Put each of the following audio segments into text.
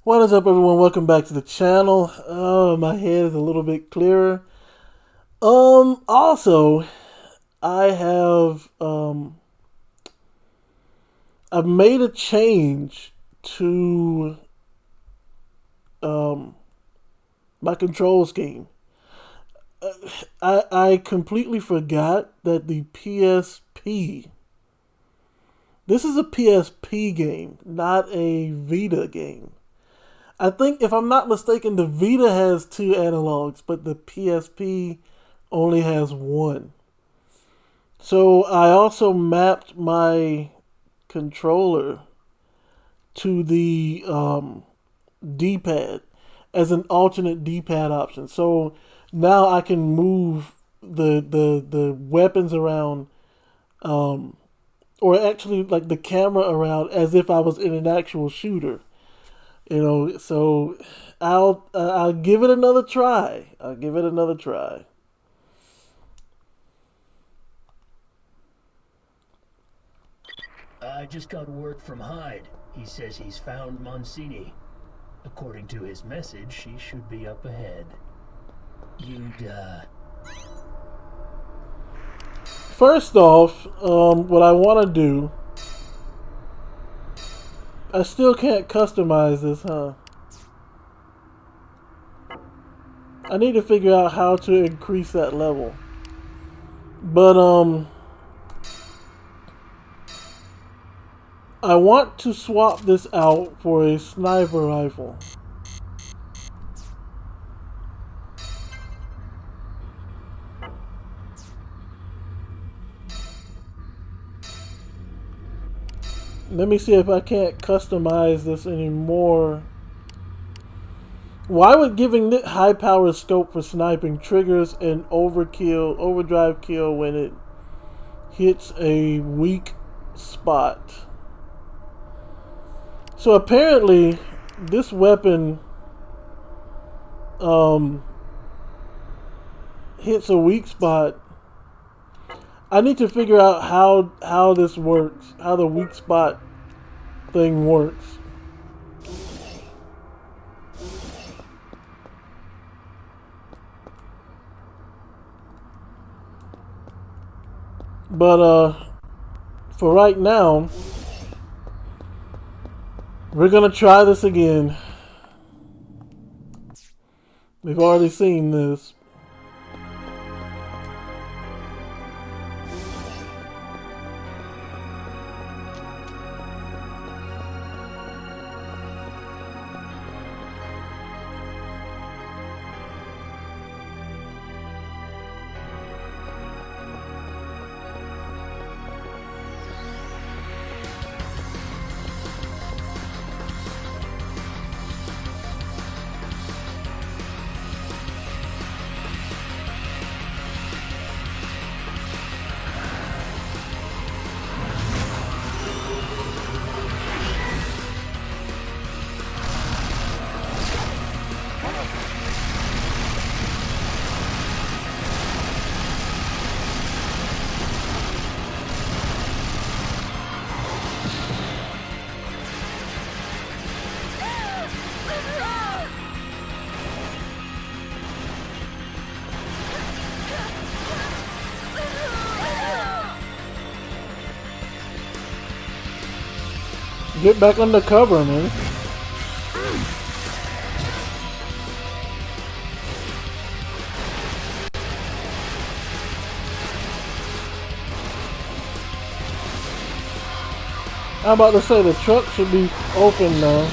What is up, everyone? Welcome back to the channel. Oh, my head is a little bit clearer. Also, I have I've made a change to um my control scheme. I completely forgot that the PSP. This is a PSP game, not a Vita game. I think, if I'm not mistaken, the Vita has two analogs, but the PSP only has one. So I also mapped my controller to the D-pad as an alternate D-pad option. So now I can move the weapons around, um, or actually like the camera around, as if I was in an actual shooter. So I'll give it another try. I'll give it another try. I just got word from Hyde. He says he's found Monsini. According to his message, she should be up ahead. First off, what I want to do, I still can't customize this, huh? I need to figure out how to increase that level. But I want to swap this out for a sniper rifle. Let me see if I can't customize this anymore. Why would giving it high power scope for sniping triggers an overdrive kill when it hits a weak spot? So apparently, this weapon hits a weak spot. I need to figure out how this works, how the weak spot thing works. But for right now, we're gonna try this again. We've already seen this. Get back under cover, man. I'm about to say the truck should be open now.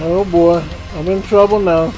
Oh boy, I'm in trouble now.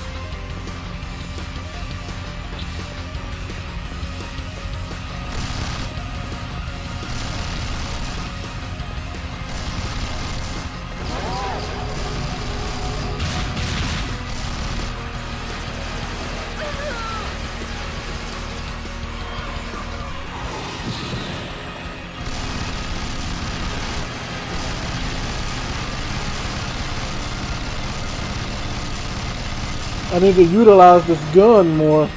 I need to utilize this gun more.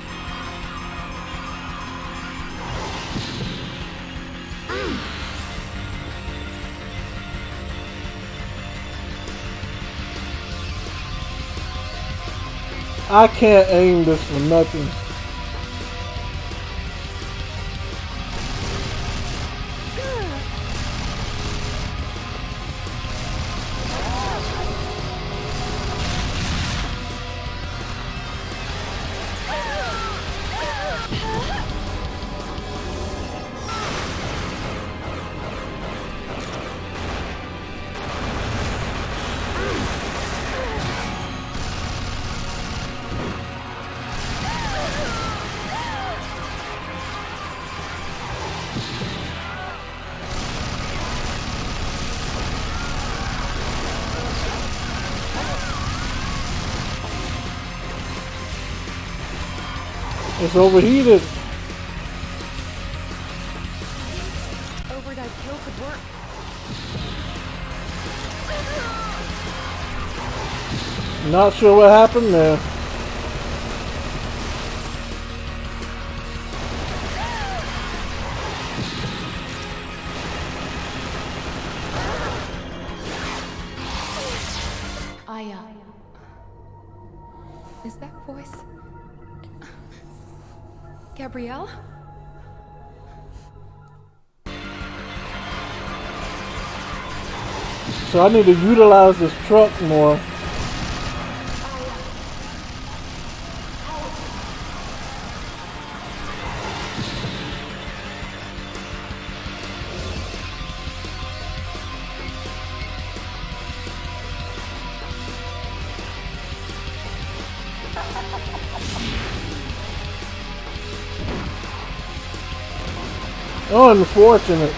I can't aim this for nothing. It's overheated. Overdrive kill could work. Not sure what happened there. Is that voice Gabrielle? So I need to utilize this truck more. Unfortunate.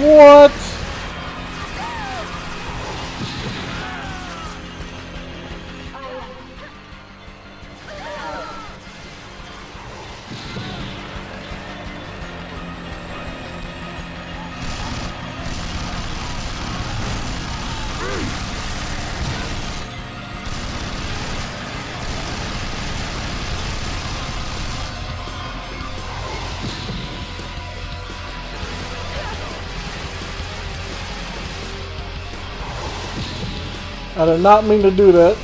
What? I did not mean to do that.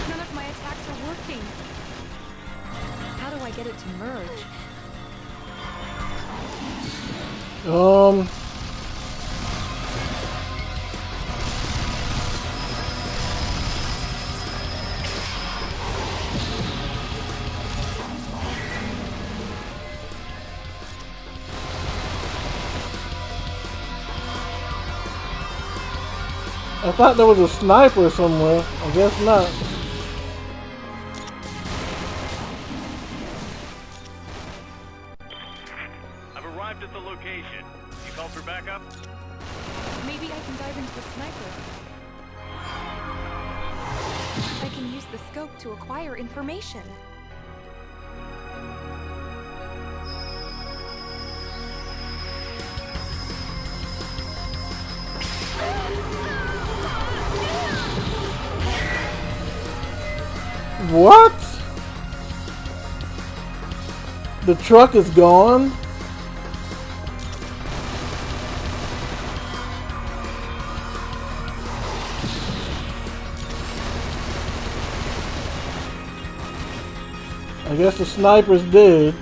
None of my attacks are working. How do I get it to merge? I thought there was a sniper somewhere. I guess not. I've arrived at the location. You called for backup? Maybe I can dive into the sniper. I can use the scope to acquire information. What? The truck is gone? I guess the sniper's dead.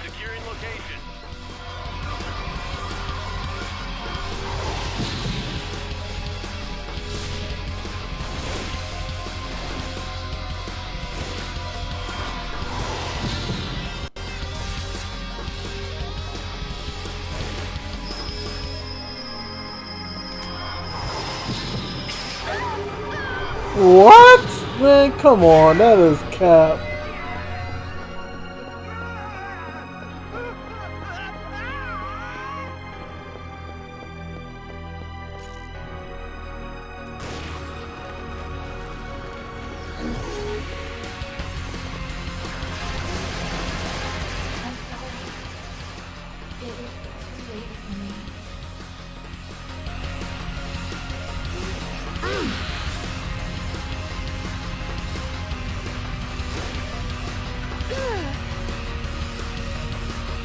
Securing location. What? Man, come on, that is cap.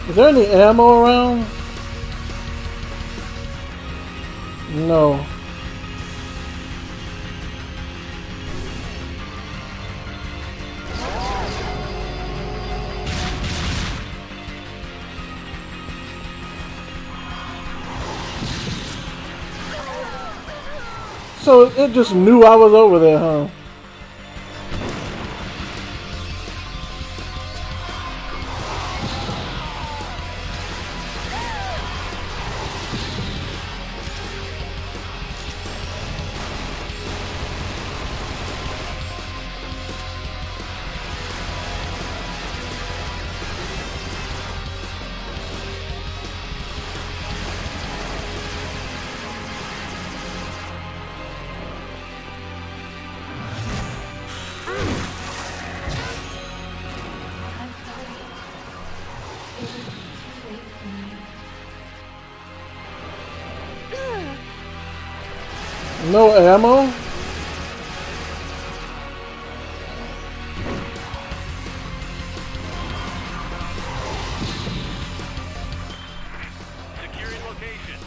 Is there any ammo around? No. So it just knew I was over there, huh? No ammo? Securing location.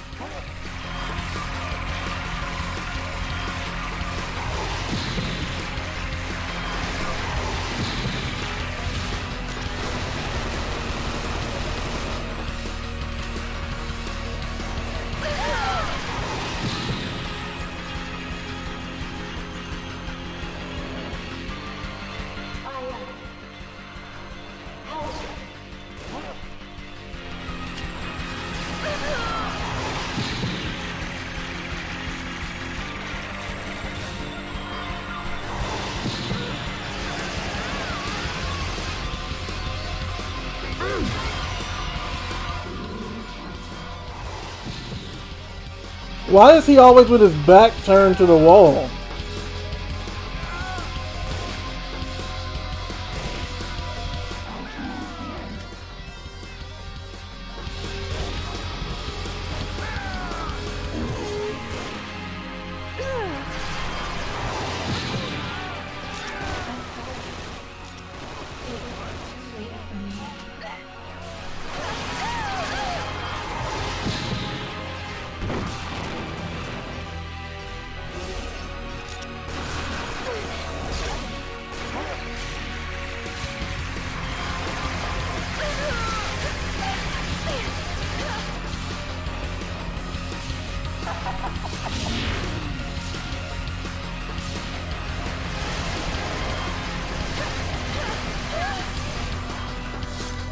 Why is he always with his back turned to the wall?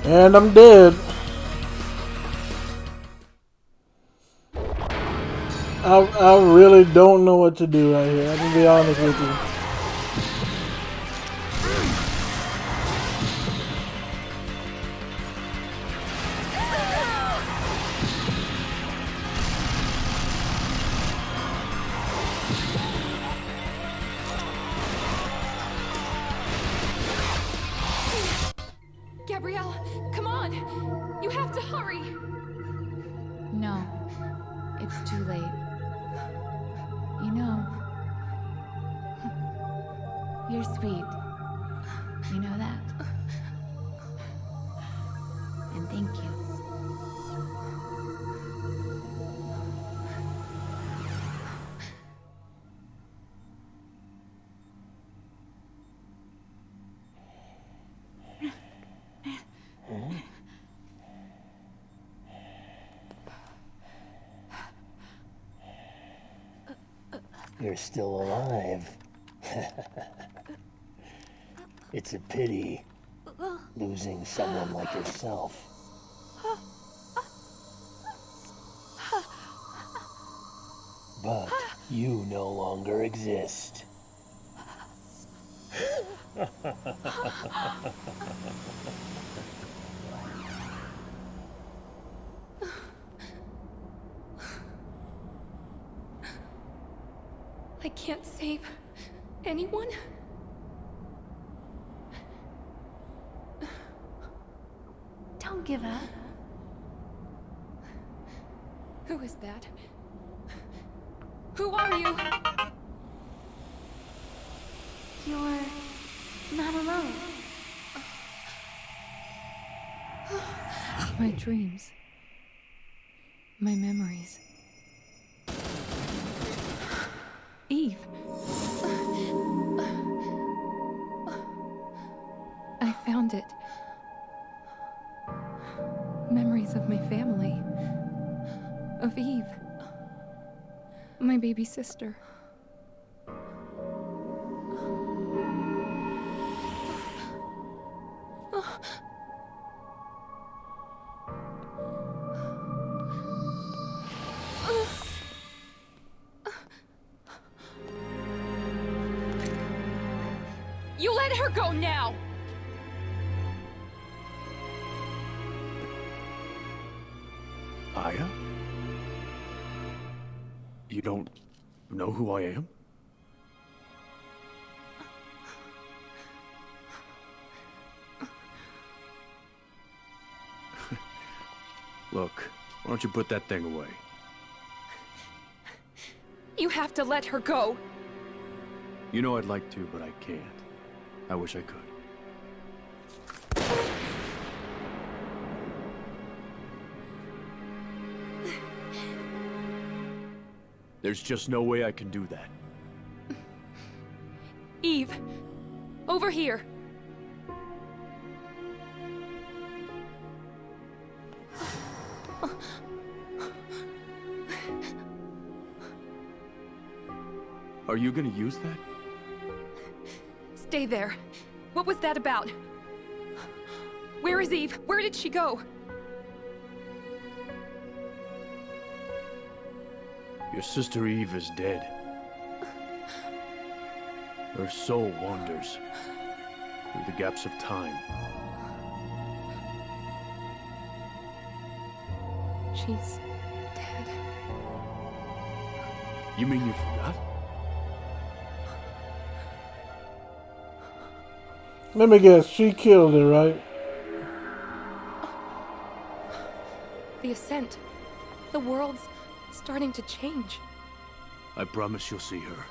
And I'm dead. I really don't know what to do right here. I'm gonna be honest with you. Gabrielle, come on! You have to hurry! No. It's too late. You know... You're sweet. You know that? And thank you. You're still alive. It's a pity losing someone like yourself. But you no longer exist. I can't save anyone? Don't give up. Who is that? Who are you? You're not alone. My dreams. My memories. Eve. I found it. Memories of my family. Of Eve. My baby sister. You let her go now! Aya? You don't know who I am? Look, why don't you put that thing away? You have to let her go! You know I'd like to, but I can't. I wish I could. There's just no way I can do that. Eve! Over here! Are you gonna use that? Stay there. What was that about? Where is Eve? Where did she go? Your sister Eve is dead. Her soul wanders through the gaps of time. She's dead. You mean you forgot? Let me guess, she killed her, right? The Ascent. The world's starting to change. I promise you'll see her.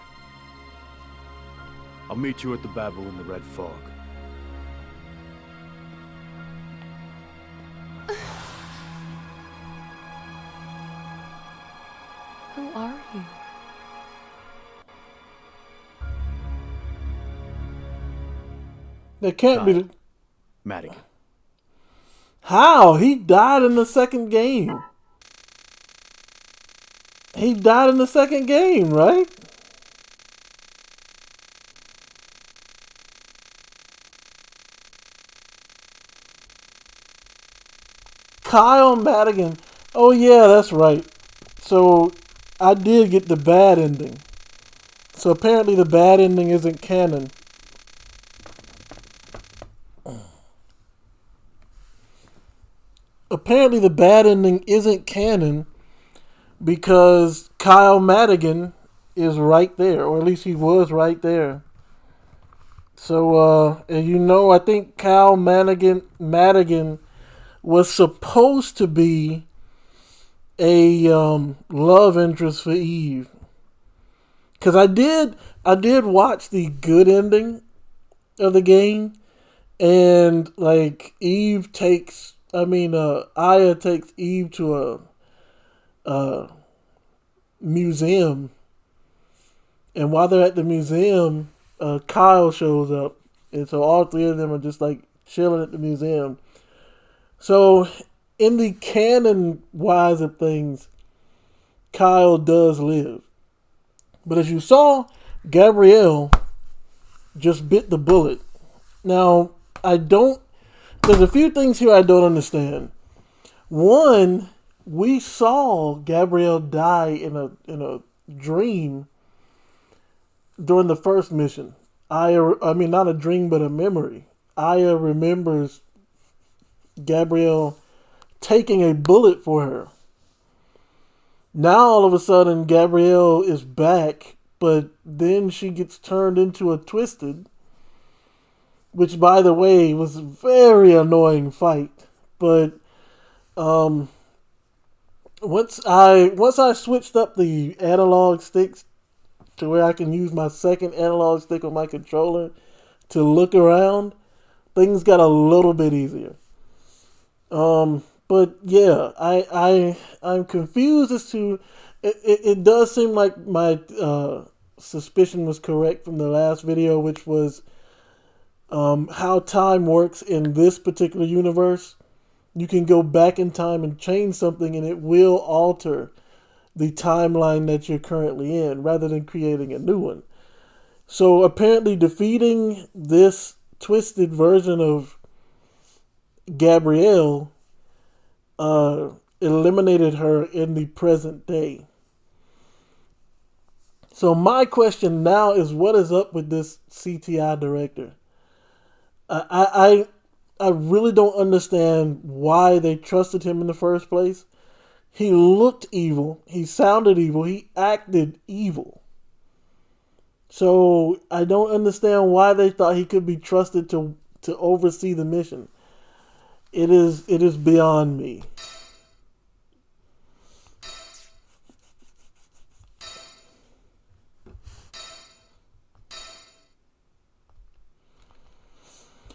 I'll meet you at the Babel in the Red Fog. Who are you? They can't be. Madigan. How? He died in the second game. He died in the second game, right? Kyle Madigan. Oh yeah, that's right. So I did get the bad ending. So apparently the bad ending isn't canon. Apparently the bad ending isn't canon because Kyle Madigan is right there, or at least he was right there. So, and you know, I think Kyle Madigan was supposed to be a love interest for Eve. Cause I did watch the good ending of the game, and like Aya takes Eve to a museum, and while they're at the museum, Kyle shows up, and so all three of them are just like chilling at the museum. So, in the canon wise of things, Kyle does live. But as you saw, Gabrielle just bit the bullet. Now, there's a few things here I don't understand. One, we saw Gabrielle die in a dream during the first mission. Not a dream, but a memory. Aya remembers Gabrielle taking a bullet for her. Now all of a sudden Gabrielle is back, but then she gets turned into a Twisted, which by the way was a very annoying fight. But once I switched up the analog sticks to where I can use my second analog stick on my controller to look around, things got a little bit easier. But yeah, I'm confused as to it does seem like my suspicion was correct from the last video, which was how time works in this particular universe. You can go back in time and change something, and it will alter the timeline that you're currently in, rather than creating a new one. So apparently, defeating this twisted version of Gabrielle eliminated her in the present day. So my question now is, what is up with this CTI director? I really don't understand why they trusted him in the first place. He looked evil. He sounded evil. He acted evil. So I don't understand why they thought he could be trusted to oversee the mission. It is beyond me.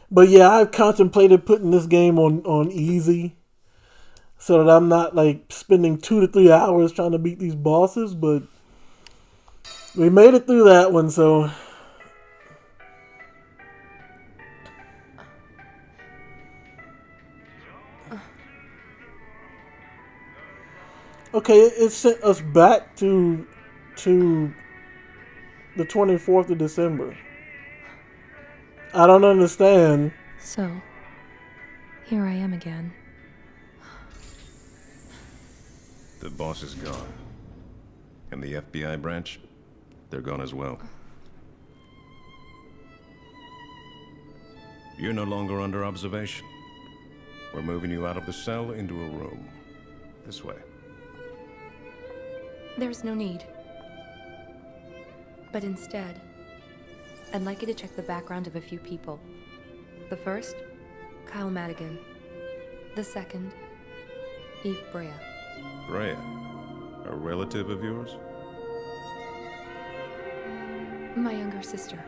But yeah, I've contemplated putting this game on easy so that I'm not like spending 2 to 3 hours trying to beat these bosses, but we made it through that one, so okay, it sent us back to the 24th of December. I don't understand. So, here I am again. The boss is gone. And the FBI branch, they're gone as well. You're no longer under observation. We're moving you out of the cell into a room. This way. There's no need. But instead, I'd like you to check the background of a few people. The first, Kyle Madigan. The second, Eve Brea. Brea, a relative of yours? My younger sister.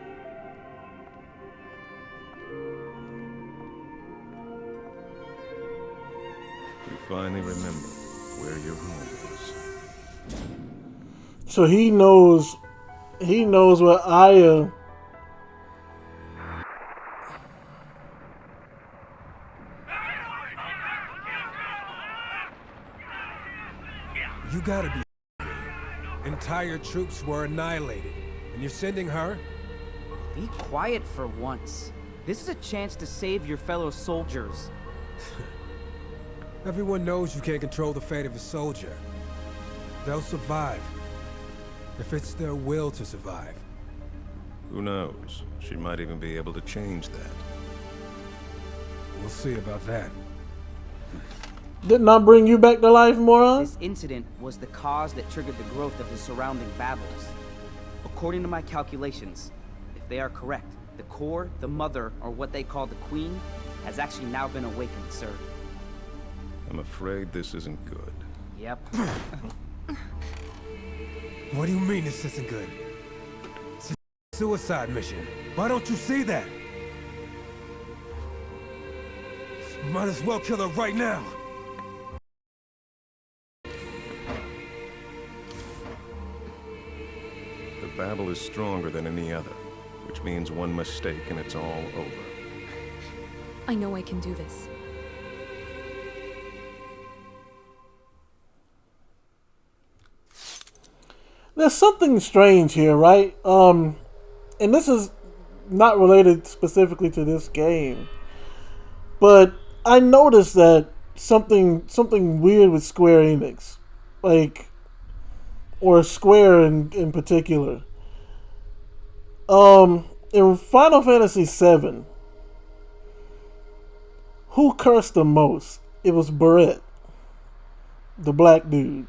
You finally remember where your home is. So he knows what Aya. You gotta be. Entire troops were annihilated, and you're sending her? Be quiet for once. This is a chance to save your fellow soldiers. Everyone knows you can't control the fate of a soldier. They'll survive. If it's their will to survive. Who knows? She might even be able to change that. We'll see about that. Didn't I bring you back to life, moron? This incident was the cause that triggered the growth of the surrounding Babels. According to my calculations, if they are correct, the core, the mother, or what they call the queen, has actually now been awakened, sir. I'm afraid this isn't good. Yep. What do you mean this isn't good? It's a suicide mission. Why don't you see that? Might as well kill her right now. The Babel is stronger than any other, which means one mistake and it's all over. I know I can do this. There's something strange here, right? And this is not related specifically to this game, but I noticed that something weird with Square Enix, like, or Square in particular. In Final Fantasy VII, who cursed the most? It was Barret, the black dude.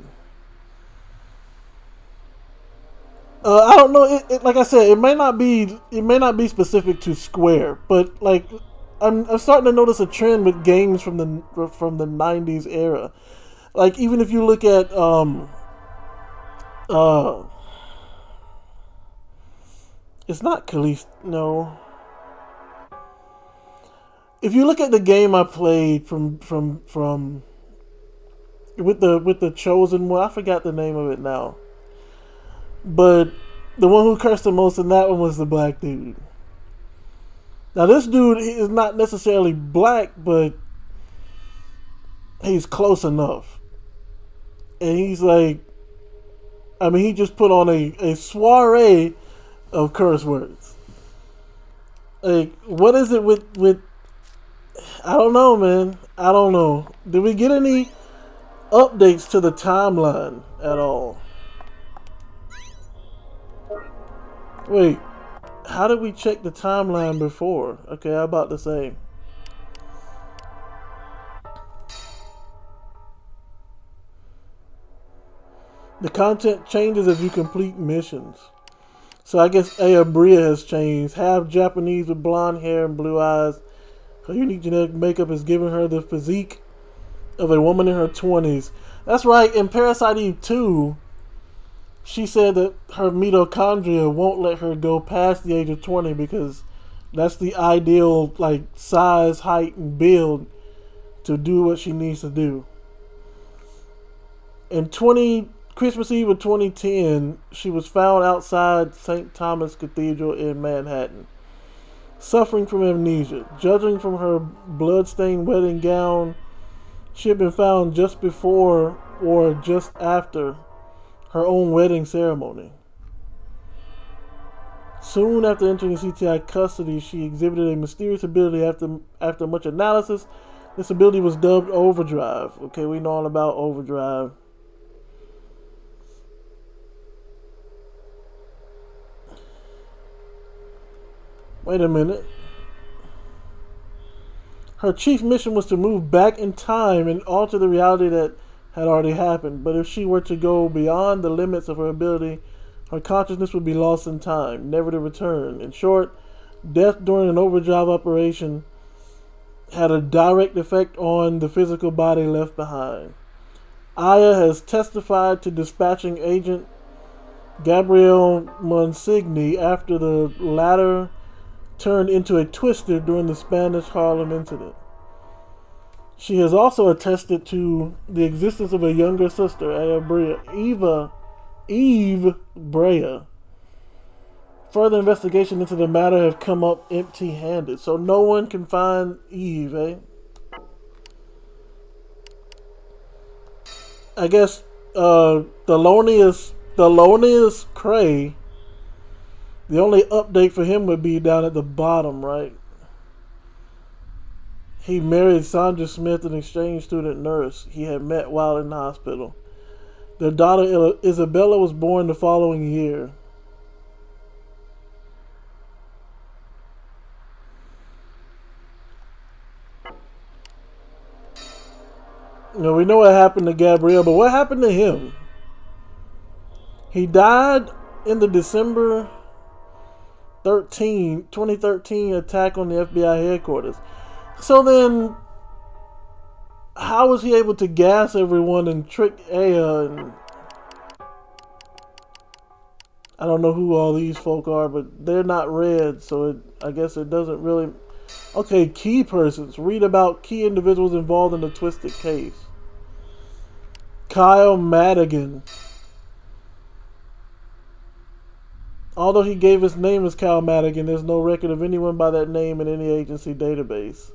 I don't know. Like I said, it may not be specific to Square, but like I'm starting to notice a trend with games from the '90s era. Like even if you look at it's not Callisto. No. If you look at the game I played from with the Chosen one, I forgot the name of it now. But the one who cursed the most in that one was the black dude. Now this dude is not necessarily black, but he's close enough. And he's like, I mean, he just put on a soiree of curse words. Like, what is it with I don't know, man. I don't know. Did we get any updates to the timeline at all? Wait, how did we check the timeline before? Okay, I'm about to say. The content changes as you complete missions. So I guess Bria has changed. Half Japanese with blonde hair and blue eyes. Her unique genetic makeup has given her the physique of a woman in her 20s. That's right, in Parasite Eve 2, she said that her mitochondria won't let her go past the age of 20 because that's the ideal like size, height, and build to do what she needs to do. In Christmas Eve of 2010, she was found outside St. Thomas Cathedral in Manhattan, suffering from amnesia. Judging from her blood-stained wedding gown, she had been found just before or just after her own wedding ceremony. Soon after entering CTI custody, she exhibited a mysterious ability. After much analysis, this ability was dubbed Overdrive. Okay, we know all about Overdrive. Wait a minute. Her chief mission was to move back in time and alter the reality that had already happened. But if she were to go beyond the limits of her ability, her consciousness would be lost in time, never to return. In short, death during an overdrive operation had a direct effect on the physical body left behind. Aya has testified to dispatching Agent Gabriel Monsigny after the latter turned into a twister during the Spanish Harlem incident. She has also attested to the existence of a younger sister, Eve Brea. Further investigation into the matter have come up empty-handed, so no one can find Eve, eh? I guess Thelonious Cray, the only update for him would be down at the bottom, right? He married Sandra Smith, an exchange student nurse he had met while in the hospital. Their daughter Isabella was born the following year. Now, we know what happened to Gabriel, but what happened to him? He died in the December 2013 attack on the FBI headquarters. So then, how was he able to gas everyone and trick Aya? And I don't know who all these folk are, but they're not red, so I guess it doesn't really... Okay, key persons. Read about key individuals involved in the twisted case. Kyle Madigan. Although he gave his name as Kyle Madigan, there's no record of anyone by that name in any agency database.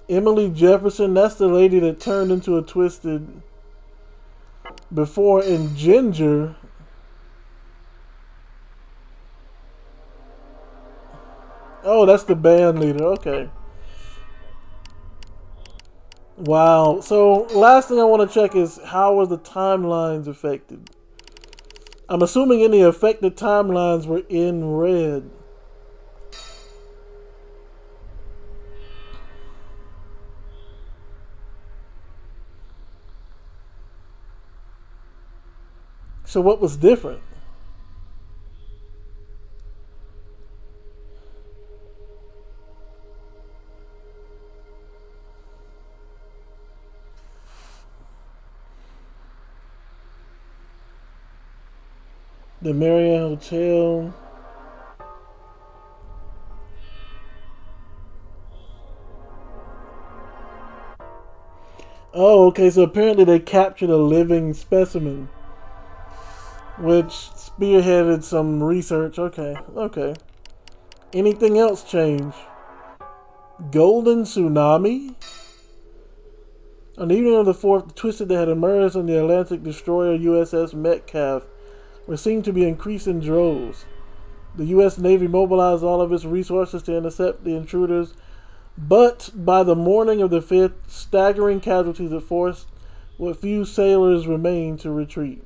Emily Jefferson, that's the lady that turned into a twisted before. And Ginger... Oh, that's the band leader. Okay. Wow. So, last thing I want to check is how were the timelines affected? I'm assuming any affected timelines were in red. So what was different? The Marriott Hotel. Oh, okay, so apparently they captured a living specimen, which spearheaded some research. Okay, okay. Anything else change? Golden Tsunami? On the evening of the 4th, the twisted that had emerged on the Atlantic destroyer USS Metcalf were seen to be increasing droves. The U.S. Navy mobilized all of its resources to intercept the intruders, but by the morning of the 5th, staggering casualties had forced what few sailors remained to retreat.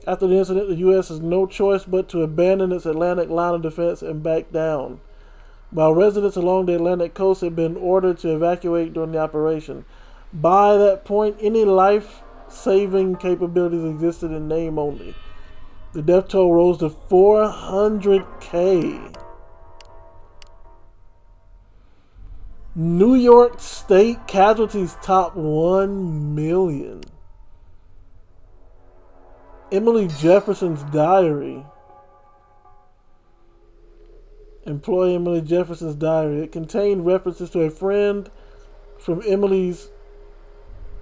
After the incident, the U.S. has no choice but to abandon its Atlantic line of defense and back down. While residents along the Atlantic coast had been ordered to evacuate during the operation, by that point, any life-saving capabilities existed in name only. The death toll rose to 400K. New York State casualties top 1 million. Emily Jefferson's diary. Employee Emily Jefferson's diary. It contained references to a friend from Emily's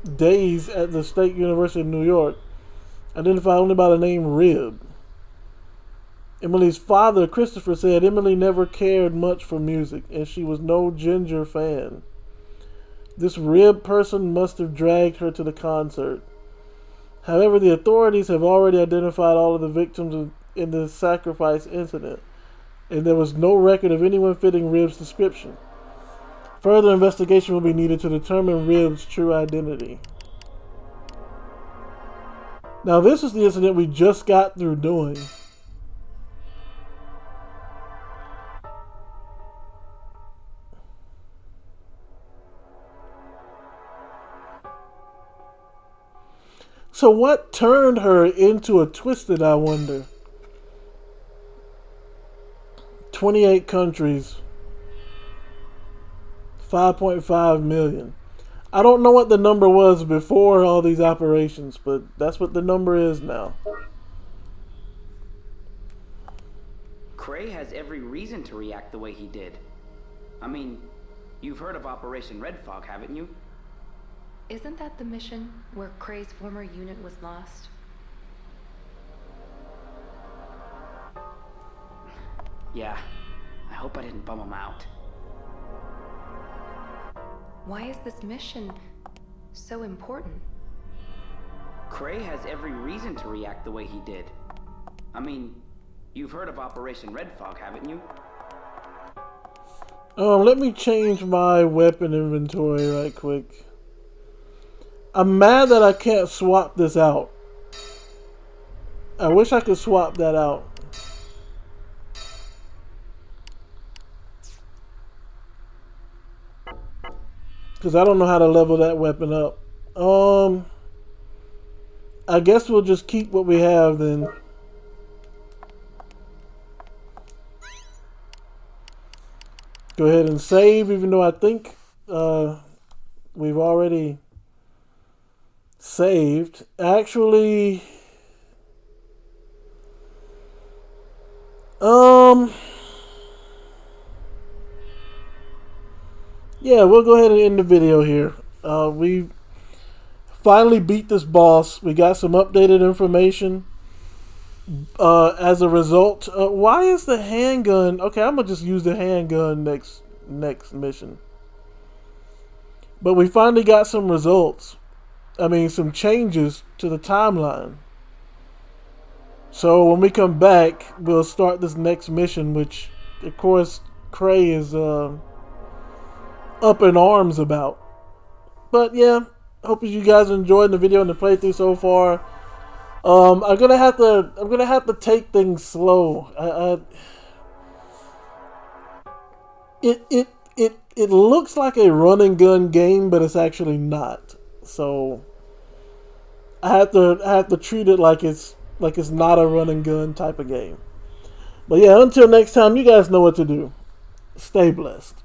days at the State University of New York, identified only by the name Rib. Emily's father, Christopher, said Emily never cared much for music, and she was no Ginger fan. This Rib person must have dragged her to the concert. However, the authorities have already identified all of the victims in the sacrifice incident, and there was no record of anyone fitting Rib's description. Further investigation will be needed to determine Rib's true identity. Now, this is the incident we just got through doing. So what turned her into a twisted, I wonder? 28 countries. 5.5 million. I don't know what the number was before all these operations, but that's what the number is now. Cray has every reason to react the way he did. I mean, you've heard of Operation Red Fog, haven't you? Isn't that the mission where Cray's former unit was lost? Yeah. I hope I didn't bum him out. Why is this mission so important? Cray has every reason to react the way he did. I mean, you've heard of Operation Red Fog, haven't you? Let me change my weapon inventory right quick. I'm mad that I can't swap this out. I wish I could swap that out. Because I don't know how to level that weapon up. I guess we'll just keep what we have then. Go ahead and save, even though I think we've already saved. Actually, yeah, we'll go ahead and end the video here. We finally beat this boss. We got some updated information. As a result, why is the handgun? Okay, I'm gonna just use the handgun next mission. But we finally got some results. I mean, some changes to the timeline. So when we come back, we'll start this next mission, which, of course, Cray is up in arms about. But yeah, hope you guys are enjoying the video and the playthrough so far. I'm gonna have to take things slow. It looks like a run and gun game, but it's actually not. So I have to treat it like it's not a run and gun type of game. But yeah, until next time, you guys know what to do. Stay blessed.